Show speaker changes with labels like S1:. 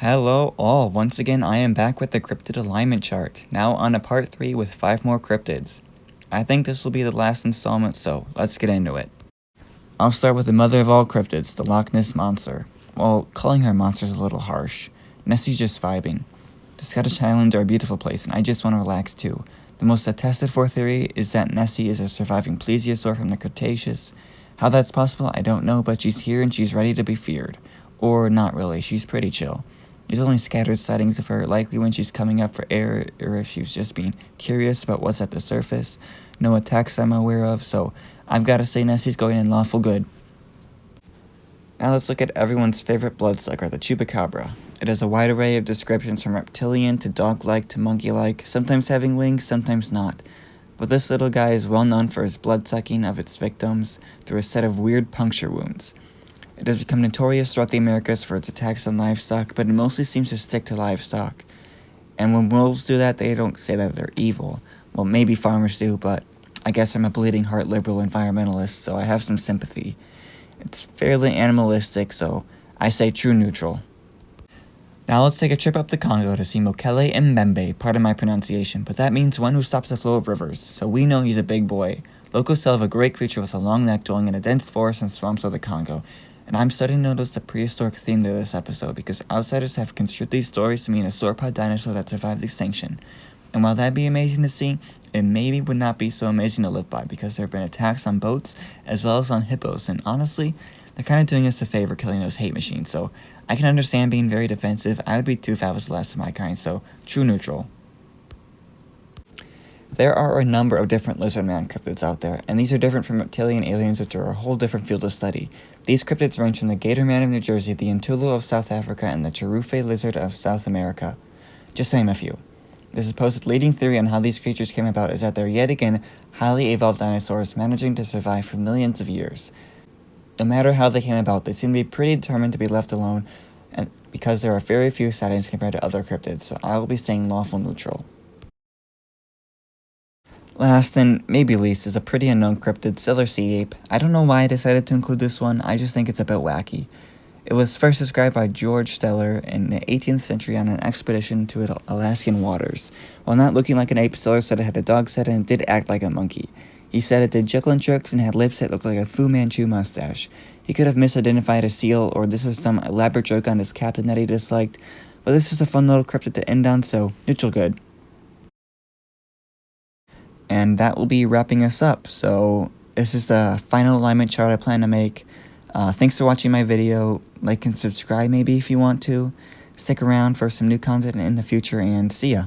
S1: Hello all, once again I am back with the Cryptid alignment chart, now on a part 3 with 5 more cryptids. I think this will be the last installment, so let's get into it. I'll start with the mother of all cryptids, the Loch Ness Monster. Well, calling her monster is a little harsh. Nessie's just vibing. The Scottish Highlands are a beautiful place and I just want to relax too. The most attested for theory is that Nessie is a surviving plesiosaur from the Cretaceous. How that's possible, I don't know, but she's here and she's ready to be feared. Or not really, she's pretty chill. There's only scattered sightings of her, likely when she's coming up for air or if she's just being curious about what's at the surface. No attacks I'm aware of, so I've got to say Nessie's going in lawful good. Now let's look at everyone's favorite bloodsucker, the Chupacabra. It has a wide array of descriptions from reptilian to dog-like to monkey-like, sometimes having wings, sometimes not. But this little guy is well known for his blood-sucking of its victims through a set of weird puncture wounds. It has become notorious throughout the Americas for its attacks on livestock, but it mostly seems to stick to livestock. And when wolves do that, they don't say that they're evil. Well, maybe farmers do, but I guess I'm a bleeding heart liberal environmentalist, so I have some sympathy. It's fairly animalistic, so I say true neutral. Now let's take a trip up the Congo to see Mokele Mbembe, pardon my pronunciation, but that means one who stops the flow of rivers, so we know he's a big boy. Locals tell of a great creature with a long neck dwelling in a dense forest and swamps of the Congo. And I'm starting to notice a prehistoric theme to this episode because outsiders have construed these stories to mean a sauropod dinosaur that survived extinction. And while that'd be amazing to see, it maybe would not be so amazing to live by because there have been attacks on boats as well as on hippos, and honestly, they're kind of doing us a favor killing those hate machines, so I can understand being very defensive. I would be too if I was the last of my kind, so true neutral. There are a number of different lizardman cryptids out there, and these are different from reptilian aliens, which are a whole different field of study. These cryptids range from the gator man of New Jersey, the Intulu of South Africa, and the Cherufe lizard of South America. Just to name a few. The supposed leading theory on how these creatures came about is that they're yet again highly evolved dinosaurs managing to survive for millions of years. No matter how they came about, they seem to be pretty determined to be left alone, and because there are very few sightings compared to other cryptids, so I will be saying lawful neutral. Last and maybe least is a pretty unknown cryptid, Steller sea ape. I don't know why I decided to include this one, I just think it's a bit wacky. It was first described by George Steller in the 18th century on an expedition to Alaskan waters. While not looking like an ape, Steller said it had a dog's head and it did act like a monkey. He said it did juggling tricks and had lips that looked like a Fu Manchu mustache. He could have misidentified a seal, or this was some elaborate joke on his captain that he disliked, but this is a fun little cryptid to end on, so neutral good. And that will be wrapping us up. So this is the final alignment chart I plan to make. Thanks for watching my video. Like and subscribe maybe if you want to. Stick around for some new content in the future, and see ya.